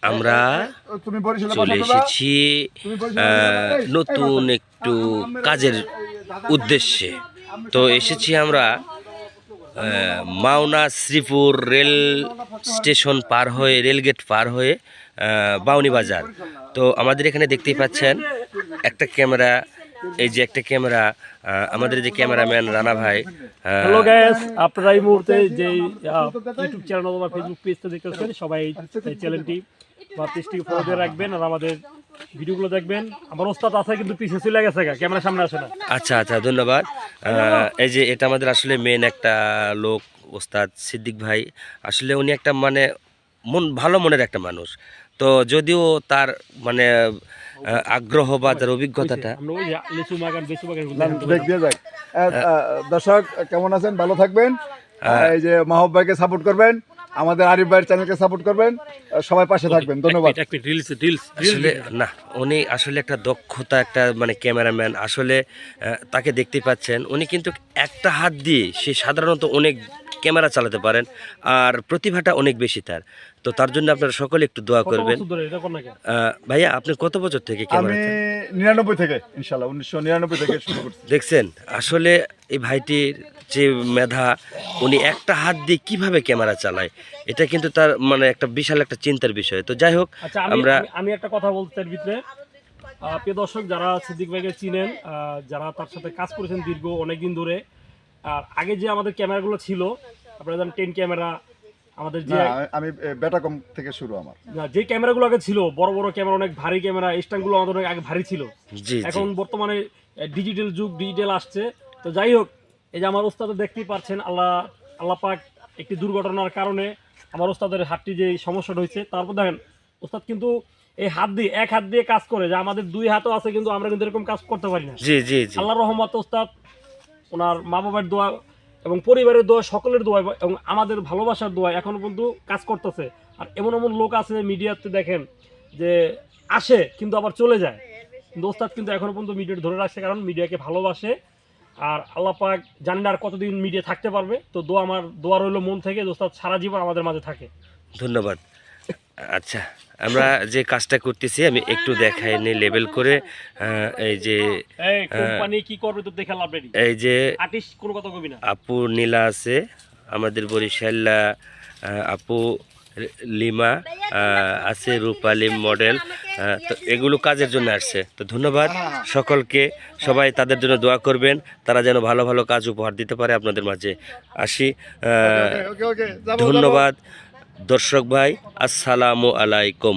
আমরা চলে এসেছি নতুন একটু কাজের উদ্দেশ্যে। তো এসেছি আমরা মাওনা শ্রীপুর রেল স্টেশন পার হয়ে, রেলগেট পার হয়ে বাউনি বাজার। তো আমাদের এখানে দেখতেই পাচ্ছেন একটা ক্যামেরা, এই যে একটা ক্যামেরা, আমাদের যে ক্যামেরাম্যান রানা ভাই। হ্যালো গাইস, আপনারা এই মুহূর্তে যে ইউটিউব চ্যানেল অথবা ফেসবুক পেজটা দেখতেছেন, সবাই এই চ্যানেলটি বা পেজটি ফলো দিয়ে রাখবেন আর আমাদের ভিডিওগুলো দেখবেন। আমার ওস্তাদ আছে কিন্তু পিছিয়ে চলে গেছে, ক্যামেরার সামনে আসে না। আচ্ছা আচ্ছা, ধন্যবাদ। এই যে এটা আমাদের আসলে মেন একটা লোক, ওস্তাদ সিদ্দিক ভাই। আসলে উনি একটা মানে ভালো মনের একটা মানুষ। তো যদিও তার মানে আগ্রহ বা তার অভিজ্ঞতাটা, দর্শক কেমন আছেন, ভালো থাকবেন। এই যে মাহবুব ভাইকে সাপোর্ট করবেন, আমাদের আরিফ ভাইয়ের চ্যানেলকে সাপোর্ট করবেন, সবাই পাশে থাকবেন। ধন্যবাদ। আসলে না, উনি আসলে একটা দক্ষতা, একটা মানে ক্যামেরাম্যান। আসলে তাকে দেখতে পাচ্ছেন, উনি কিন্তু একটা হাত দিয়ে সে সাধারণত অনেক ক্যামেরা চালাতে পারেন, আর প্রতিভাটা অনেক বেশি তার। তো তার জন্য আপনারা সকলে একটু দোয়া করবেন। ভাইয়া, আপনি কত বছর থেকে ক্যামেরা? আমি 99 থেকে, ইনশাআল্লাহ 1999 থেকে শুরু করছি। দেখছেন আসলে এই ভাইটির যে মেধা, উনি একটা হাত দিয়ে কিভাবে ক্যামেরা চালায়, এটা কিন্তু তার মানে একটা বিশাল একটা চিন্তার বিষয়। তো যাই হোক, আমি একটা কথা বলতে চাই ভিতরে, প্রিয় দর্শক, যারা সিদ্দিক ভাইকে চিনেন, যারা তার সাথে কাজ করেছেন দীর্ঘ অনেকদিন ধরে, আর আগে যে আমাদের ক্যামেরাগুলো ছিল, আপনারা জানেন 10 ক্যামেরা আমাদের, যে আমি বেটাকম থেকে শুরু। আমার যে ক্যামেরাগুলো আগে ছিল বড় বড় ক্যামেরা, অনেক ভারী ক্যামেরা, স্ট্যান্ডগুলো আমাদের অনেক আগে ভারী ছিল। এখন বর্তমানে ডিজিটাল যুগ, ডিজিটাল আসছে। তো যাই হোক, এই যে আমার ওস্তাদ দেখতেই পাচ্ছেন, আল্লাহ পাক একটি দুর্ঘটনার কারণে আমার ওস্তাদের হাতটি যে সমস্যাটা হয়েছে, তারপর দেখেন ওস্তাদ কিন্তু এই হাত দিয়ে, এক হাত দিয়ে কাজ করে, যে আমাদের দুই হাতও আছে কিন্তু আমরা কিন্তু এরকম কাজ করতে পারি না। আল্লাহর রহমত, ওস্তাদ ওনার মা বাবার দোয়া এবং পরিবারের দোয়া, সকলের দোয়া এবং আমাদের ভালোবাসার দোয়া এখনো পর্যন্ত কাজ করতেছে। আর এমন এমন লোক আছে মিডিয়াতে দেখেন যে আসে কিন্তু আবার চলে যায়, কিন্তু ওস্তাদ কিন্তু এখনো পর্যন্ত মিডিয়াতে ধরে রাখছে, কারণ মিডিয়াকে ভালোবাসে। আর আল্লাহ পাক জানেন আর কতদিন মিডিয়া থাকতে পারবে। তো আমার দোয়া রইল মন থেকে, ওস্তাদ সারা জীবন আমাদের মাঝে থাকে। ধন্যবাদ। আচ্ছা, আমরা যে কাজটা করতেছি আমি একটু দেখাই নি লেবেল করে। এই যে কোম্পানি কি করবে তো দেখে লাভ নেই, এই যে আর্টিস্ট কোনো কথা কবি না। আপু নীলা আছে, আমাদের বরিশাল্লা আপু লিমা আছে, রূপালী মডেল। তো এগুলো কাজের জন্য আসছে। তো ধন্যবাদ সকলকে, সবাই তাদের জন্য দোয়া করবেন, তারা যেন ভালো ভালো কাজ উপহার দিতে পারে আপনাদের মাঝে। আসি, ধন্যবাদ দর্শক ভাই, আসসালামু আলাইকুম।